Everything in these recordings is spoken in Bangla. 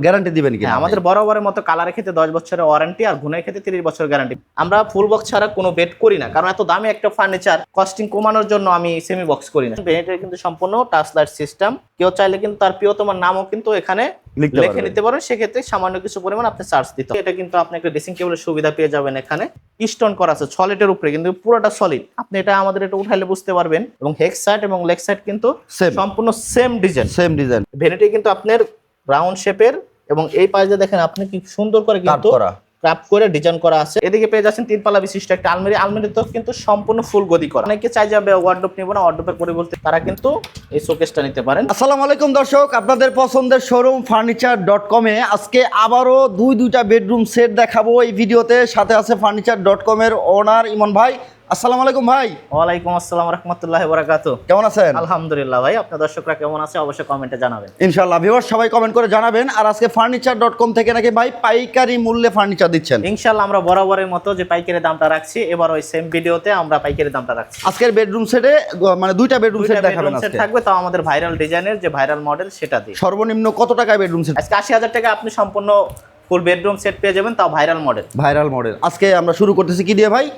গ্যারান্টি দিবেন কিনা? আমাদের বরাবরের মতো কালারের ক্ষেত্রে 10 বছরের ওয়ারেন্টি আর গুণের ক্ষেত্রে 30 বছরের গ্যারান্টি। আমরা ফুল বক্স ছাড়া কোনো বেড করি না, কারণ এত দামি একটা ফার্নিচার কস্টিং কমানোর জন্য আমি সেমি বক্স করি না। বেডের কিন্তু সম্পূর্ণ টাচ লাইট সিস্টেম, কেউ চাইলে কিন্তু তার প্রিয়তমার নামও কিন্তু এখানে লিখে নিতে পারেন, সেক্ষেত্রে সামান্য কিছু পরিমাণ আপনি চার্জ দিতে হবে। এটা কিন্তু আপনি একটা ড্রেসিং টেবিলের সুবিধা পেয়ে যাবেন। এখানে স্টোন করা আছে সলিডের উপরে, কিন্তু পুরোটা সলিড। আপনি এটা আমাদের এটা উঠাইলে বুঝতে পারবেন। এবং হেড সাইড এবং লেগ সাইড কিন্তু সম্পূর্ণ সেম ডিজাইন। ভ্যানিটি কিন্তু আপনার রাউন্ড শেপের, এবং এই পাশে দেখেন আপনি কি সুন্দর করে কিন্তু ক্রাফট করে ডিজাইন করা আছে। এদিকে পেয়ে যাচ্ছেন 3 পাল্লা বিশিষ্ট একটা আলমারি তো কিন্তু সম্পূর্ণ ফুল গদি করা। অনেকে চাই যাবে ওয়ার্ডরোব নিব না, ওয়ার্ডরোবের পরিবর্তে তারা কিন্তু এই শোকেসটা নিতে পারেন। আসসালামু আলাইকুম দর্শক, আপনাদের পছন্দের শোরুম ফার্নিচার.com এ আজকে আবারও দুইটা বেডরুম সেট দেখাবো এই ভিডিওতে। সাথে আছে ফার্নিচার.com এর ওনার ইমন ভাই। আসসালামু আলাইকুম ভাই। ওয়ালাইকুম আসসালাম রাহমাতুল্লাহি ওয়া বারাকাতুহু। কেমন আছেন? আলহামদুলিল্লাহ ভাই, আপনার দর্শকরা কেমন আছে অবশ্যই কমেন্টে জানাবেন। ইনশাআল্লাহ ভিউয়ার্স সবাই কমেন্ট করে জানাবেন। আর আজকে ফার্নিচার.com থেকে নাকি ভাই পাইকারি মূল্যে ফার্নিচার দিচ্ছেন? ইনশাআল্লাহ আমরা বরাবরের মতো যে পাইকারি দামটা রাখছি, এবার ওই সেম ভিডিওতে আমরা পাইকারি দামটা রাখছি। আজকের বেডরুম সেটে মানে দুইটা বেডরুম সেট দেখাবেন আজকে। থাকবে তাও আমাদের ভাইরাল ডিজাইনের যে ভাইরাল মডেল সেটা দিয়ে। সর্বনিম্ন কত টাকায় বেডরুম সেট? আজকে 80,000 টাকা আপনি সম্পূর্ণ ফুল বেডরুম সেট পেয়ে যাবেন, তাও ভাইরাল মডেল। আজকে আমরা শুরু করতেছি কি দিয়ে ভাই?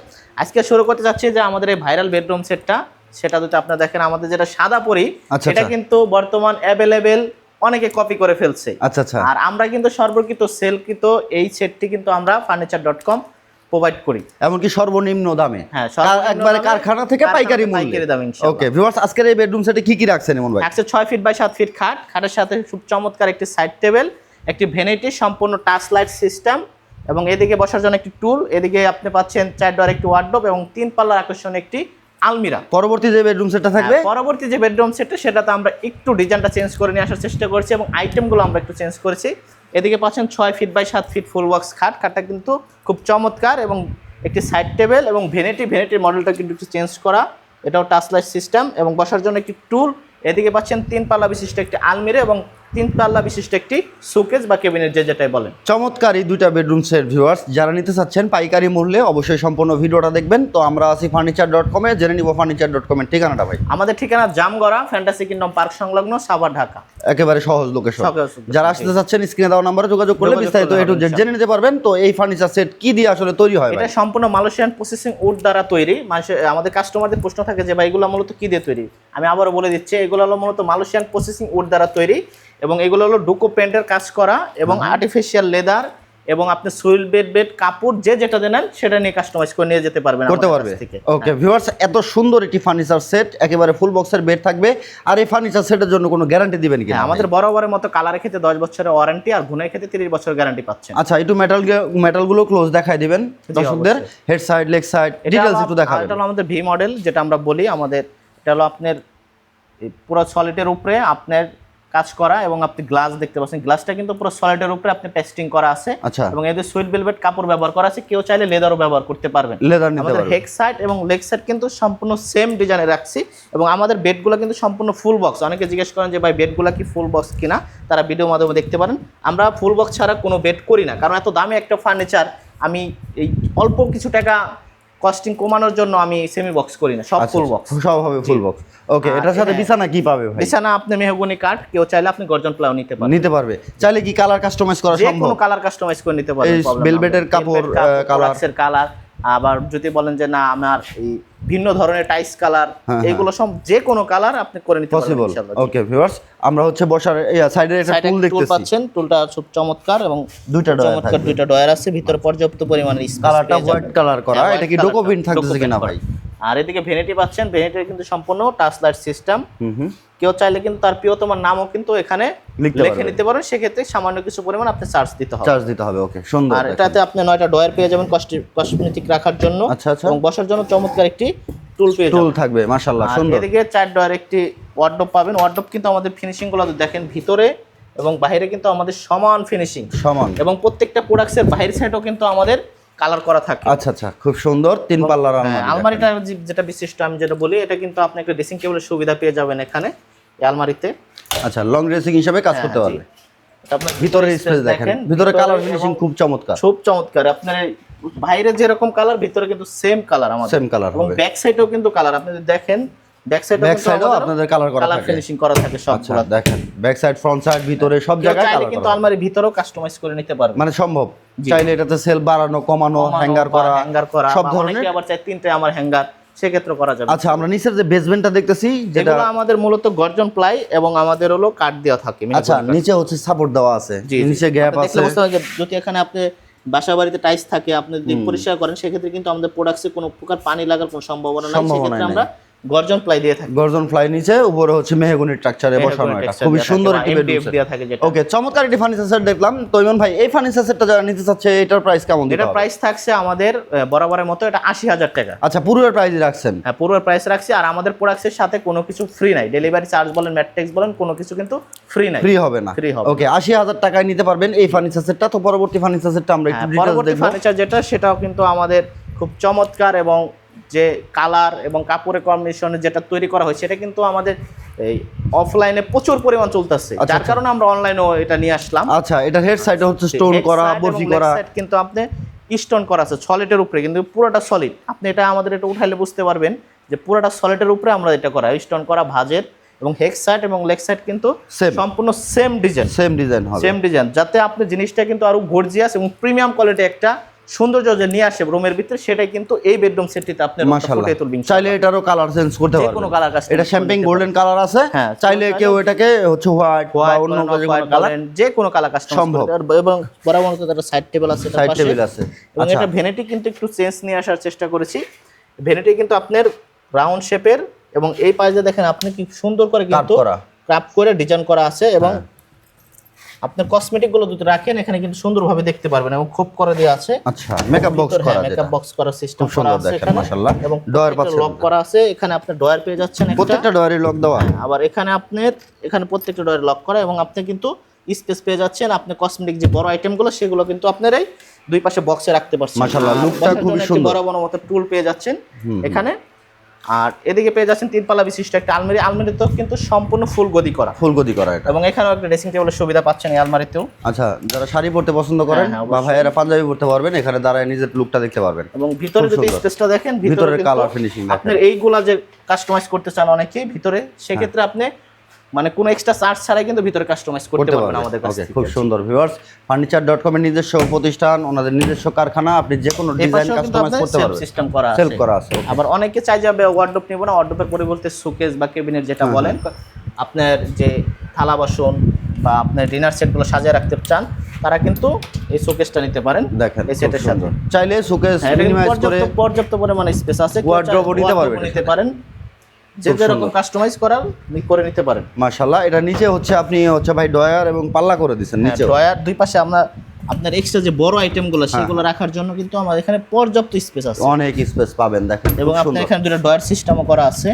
আজকে শুরু করতে যাচ্ছি যে আমাদের এই ভাইরাল বেডরুম সেটটা, সেটা যদি আপনারা দেখেন আমাদের যেটা সাদা পরি, এটা কিন্তু বর্তমান অ্যাভেলেবেল অনেকে কপি করে ফেলছে। আচ্ছা। আর আমরা কিন্তু সর্বকৃত সেলকৃত এই সেটটি কিন্তু আমরা ফার্নিচার.com প্রোভাইড করি, এমনকি সর্বনিম্ন দামে। হ্যাঁ, একবারে কারখানা থেকে পাইকারি দামে ইনশাআল্লাহ। ওকে ভিউয়ার্স, আজকের এই বেডরুম সেটে কি রাখছেন এমন ভাই? 6 ফিট বাই 7 ফিট খাট, খাটের সাথে খুব চমৎকার একটি সাইড টেবিল, একটি ভ্যানিটি, সম্পূর্ণ টাচ লাইট সিস্টেম, এবং এদিকে বসার জন্য একটি টুল, এদিকে আপনি পাচ্ছেন 4 ডোর একটি ওয়ার্ডরোব এবং 3 পাল্লার আকর্ষণীয় একটি আলমিরা। পরবর্তী যে বেডরুম সেটটা থাকবে, পরবর্তী যে বেডরুম সেটটা সেটাতে আমরা একটু ডিজাইনটা চেঞ্জ করে নিয়ে আসার চেষ্টা করছি এবং আইটেমগুলো আমরা একটু চেঞ্জ করেছি। এদিকে পাচ্ছেন 6 feet by 7 feet full box খাটটা কিন্তু খুব চমৎকার, এবং একটি সাইড টেবিল এবং ভ্যানিটির মডেলটা কিন্তু একটু চেঞ্জ করা, এটাও টাচ লাইট সিস্টেম, এবং বসার জন্য একটি টুল। এদিকে পাচ্ছেন 3 পাল্লা বিশিষ্ট একটি আলমিরা এবং 3 পাল্লা বিশিষ্ট একটি শোকেস বা কেবিনেট, যেটাই বলেন। চমৎকার এই দুইটা বেডরুম সেট ভিউয়ার্স, যারা নিতে চাচ্ছেন পাইকারি মূল্যে অবশ্যই সম্পূর্ণ ভিডিওটা দেখবেন। তো আমরা আছি ফার্নিচার.com এ, জেনে নিব ফার্নিচার.com এর ঠিকানাটা ভাই। আমাদের ঠিকানা জামগড়া ফ্যান্টাসি কিংডম পার্ক সংলগ্ন, সাভার, ঢাকা। একেবারে সহজ লোকেশন। যারা আসতে চাচ্ছেন স্ক্রিনে দেওয়া নম্বরে যোগাযোগ করলে বিস্তারিত জেনে নিতে পারবেন। তো এই ফার্নিচার সেট কি দিয়ে আসলে তৈরি হয়? এটা সম্পূর্ণ মালয়েশিয়ান প্রসেসিং উড দ্বারা তৈরি। আমাদের কাস্টমারদের প্রশ্ন থাকে যে ভাই এগুলো মূলত কি দিয়ে তৈরি, আমি আবারও বলে দিচ্ছি, এগুলো হলো মূলত মালয়েশিয়ান প্রসেসিং উড দ্বারা তৈরি, এবং এগুলো হলো ডুকো পেন্টের কাজ করা এবং আর্টিফিশিয়াল লেদার, এবং আপনি সুইল বেড কাপড় যেটা দেন সেটা নিয়ে কাস্টমাইজ করে নিয়ে যেতে পারবেন, করতে পারবে। ওকে ভিউয়ার্স, এত সুন্দর একটি ফার্নিচার সেট, একেবারে ফুল বক্সের বেড থাকবে। আর এই ফার্নিচার সেটের জন্য কোনো গ্যারান্টি দিবেন কিনা? আমাদের বরাবরের মতো কালারের ক্ষেত্রে 10 বছরের ওয়ারেন্টি আর গুণের ক্ষেত্রে 30 বছরের গ্যারান্টি পাচ্ছেন। আচ্ছা, একটু মেটালগুলো ক্লোজ দেখাই দিবেন দর্শকদের। Head side, leg side details একটু দেখাবেন। এটা হলো আমাদের ভি মডেল, যেটা আমরা বলি। আমাদের এটা হলো আপনার পুরো সলিডের উপরে আপনার কাজ করা, এবং আপনি গ্লাস দেখতে পাচ্ছেন, গ্লাসটা কিন্তু পুরো সলিডের উপরে আপনি পেস্টিং করা আছে, এবং এদের সুইট ভেলভেট কাপড় ব্যবহার করা আছে। কেউ চাইলে লেদারও ব্যবহার করতে পারবেন। আমাদের হেড সাইড এবং লেগ সাইড কিন্তু সম্পূর্ণ সেম ডিজাইনে রাখছি, এবং আমাদের বেডগুলো কিন্তু সম্পূর্ণ ফুল বক্স। অনেকে জিজ্ঞেস করেন যে ভাই বেডগুলো কি ফুল বক্স কিনা, তারা ভিডিওর মাধ্যমে দেখতে পারেন। আমরা ফুল বক্স ছাড়া কোনো বেড করি না, কারণ এত দামি একটা ফার্নিচার আমি এই অল্প কিছু টাকা কস্টিং কমানোর জন্য আমি সেমি বক্স করি না, সব ফুল বক্স। সব হবে ফুল বক্স। ওকে, এটার সাথে বিছানা কি পাবে ভাই? বিছানা আপনি মেহগনি কাঠ, কেউ চাইলে আপনি গর্জন প্লাও নিতে পারবে। চাইলে কি কালার কাস্টমাইজ করা সম্ভব? যে কোনো কালার কাস্টমাইজ করে নিতে পারবেন। ভেলভেটের কাপড় কালার, আবার যদি বলেন যে না আমার এই ভিন্ন ধরনের টাইস কালার, এগুলো সব যে কোনো কালার আপনি করে নিতে পারবেন ইনশাআল্লাহ। ওকে ভিউয়ার্স, আমরা হচ্ছে বসার সাইডে একটা টুল দেখতেছি, পাচ্ছেন টুলটা খুব চমৎকার, এবং দুইটা ডয়ার আছে, ভিতরে পর্যাপ্ত পরিমাণে স্পেস। কালারটা হোয়াইট কালার করা, এটা কি ডোকো প্রিন্ট থাকতেছে কিনা ভাই? আর এদিকে ভ্যানিটি পাচ্ছেন, ভ্যানিটির কিন্তু সম্পূর্ণ টাচ লাইট সিস্টেম। কেউ চাইলে কিন্তু তার প্রিয়তমার নামও কিন্তু এখানে লিখে নিতে পারেন, সেক্ষেত্রে সামান্য কিছু পরিমাণ আপনি চার্জ দিতে হবে। ওকে, সুন্দর। আর এটাতে আপনি 9টা ডয়ার পেয়ে যাবেন কসমেটিক রাখার জন্য, এবং বসার জন্য চমৎকার একটি টুল থাকবে মাশাআল্লাহ, সুন্দর। এদিকে 4 ডয়ার একটি ওয়ার্ডরোব পাবেন। ওয়ার্ডরোব কিন্তু আমাদের ফিনিশিং গুলো দেখেন, ভিতরে এবং বাইরে কিন্তু আমাদের সমান ফিনিশিং, এবং প্রত্যেকটা প্রোডাক্টসের বাইরের সাইডও কিন্তু আমাদের কালার করা থাকে। আচ্ছা, খুব সুন্দর 3 পাল্লার আলমারিটা যেটা বিশিষ্ট আমি যেটা বলি, এটা কিন্তু আপনি একটা ড্রেসিং টেবিলের সুবিধা পেয়ে যাবেন এখানে এই আলমারিতে। আচ্ছা, লং ড্রেসিং হিসেবে কাজ করতে পারবে। আপনার ভিতরে স্পেস দেখেন, ভিতরে কালার ফিনিশিং খুব চমৎকার। আপনার বাইরে যেরকম কালার, ভিতরে কিন্তু সেম কালার আমাদের, এবং ব্যাক সাইডেও কিন্তু কালার। আপনি দেখেন ব্যাক ব্যাক সাইডেও আপনাদের কালার করা কালার থাকে। ফিনিশিং করা থাকে আচ্ছা সবগুলো। দেখেন ব্যাক সাইড ফ্রন্ট সাইড ভিতরে সব জায়গায় চাইলে কালার কিন্তু করা আলমারির ভিতরেও কাস্টমাইজ করে নিতে পারবে, মানে সম্ভব। জি। চাইলে এটাতে সেল বাড়ানো কমানো হ্যাঙ্গার করা সব ধরনের। অনেকে আবার চাই 3টে আমার হ্যাঙ্গার, সেক্ষেত্রে করা যাবে। আচ্ছা আমরা নিচের যে বেসমেন্টটা দেখতেছি যেটা যেগুলো আমাদের মূলত গর্জন প্লাই এবং আমাদের হলো কাঠ দেওয়া থাকে। আচ্ছা নিচে হচ্ছে সাপোর্ট দেওয়া আছে, জি, নিচে গ্যাপ আছে। বুঝতে পারছেন যে যদি এখানে আপনি বাসা বাড়িতে টাইলস থাকে আপনি যদি পরিষ্কার করেন সেক্ষেত্রে কিন্তু আমাদের প্রোডাক্টসে কোনো প্রকার পানি লাগার কোনো সম্ভাবনা নাই, সেক্ষেত্রে আমরা গর্জন প্লাই দিয়ে থাকি। গর্জন ফ্লাই নিচে উপরে হচ্ছে মেহগনি স্ট্রাকচারে বসানো, এটা খুবই সুন্দর একটি বেডরুম সেট দেওয়া থাকে যেটা। ওকে চমৎকার একটি ফার্নিচার সেট দেখলাম। তো ইমন ভাই এই ফার্নিচার সেটটা যারা নিতে চাচ্ছে এটার প্রাইস কেমন দিতে এটা হবে? প্রাইস থাকছে আমাদের বরাবরের মতো এটা 80,000 টাকা। আচ্ছা পুরোর প্রাইস রাখছেন? হ্যাঁ পুরো প্রাইস রাখছি, আর আমাদের প্রোডাক্টসের সাথে কোনো কিছু ফ্রি নাই, ডেলিভারি চার্জ বলেন ম্যাট্রিক্স বলেন কোনো কিছু কিন্তু ফ্রি নাই, ফ্রি হবে না। ফ্রি হবে। ওকে 80,000 টাকায় নিতে পারবেন এই ফার্নিচার সেটটা। তো পরবর্তী ফার্নিচার সেটটা আমরা একটু ডিটেইলস পরবর্তী দেখব। ফার্নিচার যেটা সেটাও কিন্তু আমাদের খুব চমৎকার এবং যে কালার এবং কাপড়ের কম্বিনেশনে যেটা তৈরি করা হয়েছে এটা কিন্তু আমাদের এই অফলাইনে প্রচুর পরিমাণ চলতেছে, যার কারণে আমরা অনলাইনেও এটা নিয়ে আসলাম। আচ্ছা এটা হেড সাইডে হচ্ছে স্টোন করা, বরফি করা, কিন্তু আপনি স্টোন করা আছে সলিডের উপরে, কিন্তু পুরোটা সলিড। আপনি এটা আমাদের এটা উঠাইলে বুঝতে পারবেন যে পুরোটা সলিডের উপরে আমরা এটা করা স্টোন করা ভাঁজের, এবং হেড সাইড এবং লেগ সাইড কিন্তু সম্পূর্ণ সেম ডিজাইন হবে, যাতে আপনি জিনিসটা কিন্তু আরো গর্জিয়াস এবং প্রিমিয়াম কোয়ালিটি একটা সৌন্দর্য যে নিয়ে আসে রুমের ভিতরে, সেটাই কিন্তু এই বেডরুম সেটটিতে আপনি ফুটিয়ে তুলবেন। চাইলে এটারও কালার চেঞ্জ করতে পারবেন, কোনো কালার কাস্টমাইজ, এটা শ্যাম্পেইন গোল্ডেন কালার আছে, চাইলে কেউ এটাকে হচ্ছে হোয়াইট বা অন্য কোনো কালার, যে কোনো কালার কাস্টমাইজ করতে পারবে। এবং বরাবর মতো একটা সাইড টেবিল আছে, সাইড টেবিল আছে। এবং এটা ভ্যানিটি কিন্তু একটু চেঞ্জ নিয়ে আসার চেষ্টা করেছি। ভ্যানিটি কিন্তু আপনার রাউন্ড শেপের, এবং এই পাশে দেখেন আপনি কি সুন্দর করে কিন্তু ক্রাফট করে ডিজাইন করা আছে, এবং আপনার কসমেটিক গুলো যদি রাখেন এখানে কিন্তু সুন্দরভাবে দেখতে পারবেন, এবং খুব করে দেওয়া আছে। আচ্ছা মেকআপ বক্স করা, মেকআপ বক্স করার সিস্টেম করা আছে এখানে মাশাআল্লাহ, এবং ডয়ার পাচ্ছেন, লক করা আছে। এখানে আপনি ডয়ার পেয়ে যাচ্ছেন, প্রত্যেকটা ডয়ারে লক দেওয়া। আবার এখানে আপনার এখানে প্রত্যেকটা ডয়ারে লক করা, এবং আপনি কিন্তু স্পেস পেয়ে যাচ্ছেন। আপনি কসমেটিক যে বড় আইটেমগুলো সেগুলো কিন্তু আপনার এই দুই পাশে বক্সে রাখতে পারছেন। মাশাআল্লাহ লুকটা খুব সুন্দর, বড় বড় মতো টুল পেয়ে যাচ্ছেন এখানে। আর এদিকে পেয়ে যাচ্ছেন 3 পাল্লা বিশিষ্ট একটা আলমারি। আলমারিতেও কিন্তু সম্পূর্ণ ফুল গদি করা এটা, এবং এখানেও একটা ড্রেসিং টেবিলের সুবিধা পাচ্ছেন এই আলমারিতেও। আচ্ছা যারা শাড়ি পরতে পছন্দ করেন বা ভাইয়েরা পাঞ্জাবি পরতে পারবেন, এখানে দাঁড়ায় নিজের লুকটা দেখতে পারবেন। এবং ভিতরে যদি স্পেসটা দেখেন, ভিতরে কালার ফিনিশিং আপনার এইগুলা যে কাস্টমাইজ করতে চান অনেকেই ভিতরে, সেক্ষেত্রে আপনি মানে কোনো এক্সট্রা চার্জ ছাড়াই কিন্তু ভিতরে কাস্টমাইজ করতে পারবেন আমাদের কাছে। খুব সুন্দর। ভিউয়ার্স ফার্নিচার.com এর নিজস্ব প্রতিষ্ঠান, ওনাদের নিজস্ব কারখানা, আপনি যে কোনো ডিজাইন কাস্টমাইজ করতে পারবেন, সিস্টেম করা আছে, সেল করা আছে। আবার অনেকে চাই যাবে ওয়ার্ডরোব নিব না, ওয়ার্ডরোবের পরিবর্তে শোকেস বা ক্যাবিনেট যেটা বলেন, আপনার যে থালা বাসন বা আপনার ডিনার সেটগুলো সাজিয়ে রাখতে চান, তারা কিন্তু এই শোকেসটা নিতে পারেন। দেখেন এই সেটের সাথে চাইলে শোকেস মিনিমাইজ করে পর্যাপ্ত পরিমাণে স্পেস আছে, ওয়ার্ডরোব নিতে পারেন, যে যেরকম কাস্টমাইজ করার করে নিতে পারেন। মাশাআল্লাহ এটা নিচে হচ্ছে আপনি হচ্ছে ভাই ডয়ার এবং পাল্লা করে দিবেন নিচে, ডয়ার দুই পাশে আমরা আপনার এক্সট্রা যে বড় আইটেমগুলো সেগুলো রাখার জন্য কিন্তু আমাদের এখানে পর্যাপ্ত স্পেস আছে, অনেক স্পেস পাবেন দেখেন। এবং আপনার এখানে দুটো ডয়ার সিস্টেমও করা আছে।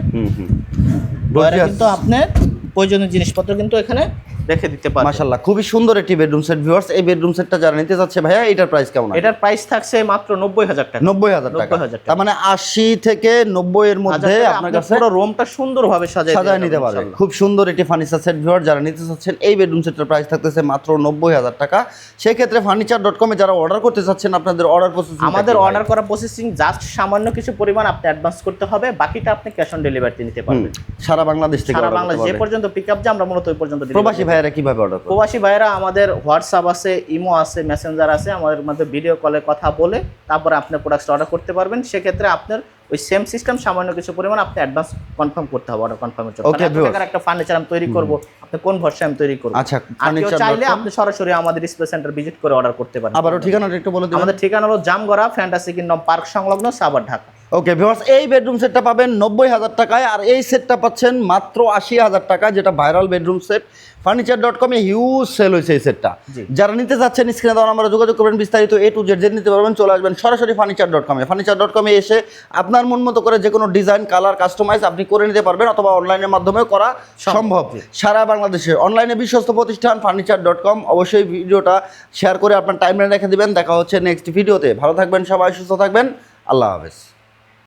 ডয়ারে কিন্তু আপনার প্রয়োজনীয় জিনিসপত্র কিন্তু এখানে রেখে দিতে পারবেন। মাশাআল্লাহ খুবই সুন্দর একটি বেডরুম সেট। ভিউয়ার্স এই বেডরুম সেটটা যারা নিতে যাচ্ছে ভাইয়া এটার প্রাইস কেমন? এটার প্রাইস থাকছে মাত্র 90,000 টাকা। 90,000 টাকা, তার মানে 80 থেকে 90 এর মধ্যে আপনার কাছে পুরো রুমটা সুন্দরভাবে সাজিয়ে নিতে পারবেন। খুব সুন্দর একটি ফার্নিচার সেট। ভিউয়ার যারা নিতে চাচ্ছেন এই বেডরুম সেটের প্রাইস থাকতেছে মাত্র 90,000 টাকা। সেই ক্ষেত্রে ফার্নিচার.com এ যারা অর্ডার করতে চাচ্ছেন আপনাদের অর্ডার প্রসেসিং, আমাদের অর্ডার করা প্রসেসিং জাস্ট সামান্য কিছু পরিমাণ আপনি অ্যাডভান্স করতে হবে, বাকিটা আপনি ক্যাশ অন ডেলিভারিতে নিতে পারবেন। সারা বাংলাদেশ থেকে, সারা বাংলাদেশ যে পর্যন্ত পিকআপ যে আমরা মূলত ওই পর্যন্ত। প্রবাসী ভাইয়েরা কিভাবে অর্ডার করবে? প্রবাসী ভাইয়েরা আমাদের হোয়াটসঅ্যাপ আছে, ইমো আছে, মেসেঞ্জার আছে, আমাদের মধ্যে ভিডিও কলে কথা বলে তারপরে আপনি প্রোডাক্টটা অর্ডার করতে পারবেন। সেক্ষেত্রে আপনার ওই সেম সিস্টেম সামান্য কিছু পরিমাণ আপনি অ্যাডভান্স কনফার্ম করতে হবে অর্ডার কনফার্মের জন্য। ওকে ভিউয়ার একটা ফার্নিচার আমি তৈরি করব, আপনি কোন ভার্সনে আমি তৈরি করব। আচ্ছা ফার্নিচার চাইলে আপনি সরাসরি আমাদের ডিসপ্লে সেন্টার ভিজিট করে অর্ডার করতে পারেন। আবারও ঠিকানাটা একটু বলে দিন। আমাদের ঠিকানা হলো জামগড়া ফ্যান্টাসি কিংডম পার্ক সংলগ্ন সাভার, ঢাকা। ওকে ভিউয়ার্স এই বেডরুম সেটটা পাবেন 90,000 টাকায়, আর এই সেটটা পাচ্ছেন মাত্র 80,000 টাকা, যেটা ভাইরাল বেডরুম সেট। ফার্নিচার.com এ হিউজ সেল হয়েছে এই সেটটা। যারা নিতে চাচ্ছেন স্ক্রিনে দেওয়া নাম্বারে যোগাযোগ করবেন, বিস্তারিত A to Z নিতে পারবেন। চলে আসবেন সরাসরি ফার্নিচার.com এ। ফার্নিচার.com এ এসে আপনার মন মতো করে যে কোনো ডিজাইন কালার কাস্টমাইজ আপনি করে নিতে পারবেন, অথবা অনলাইনের মাধ্যমেও করা সম্ভব। সারা বাংলাদেশে অনলাইনে বিশ্বস্ত প্রতিষ্ঠান ফার্নিচার.com। অবশ্যই ভিডিওটা শেয়ার করে আপনার টাইমলাইনে রেখে দিবেন। দেখা হচ্ছে নেক্সট ভিডিওতে। ভালো থাকবেন সবাই, সুস্থ থাকবেন, আল্লাহ হাফেজ।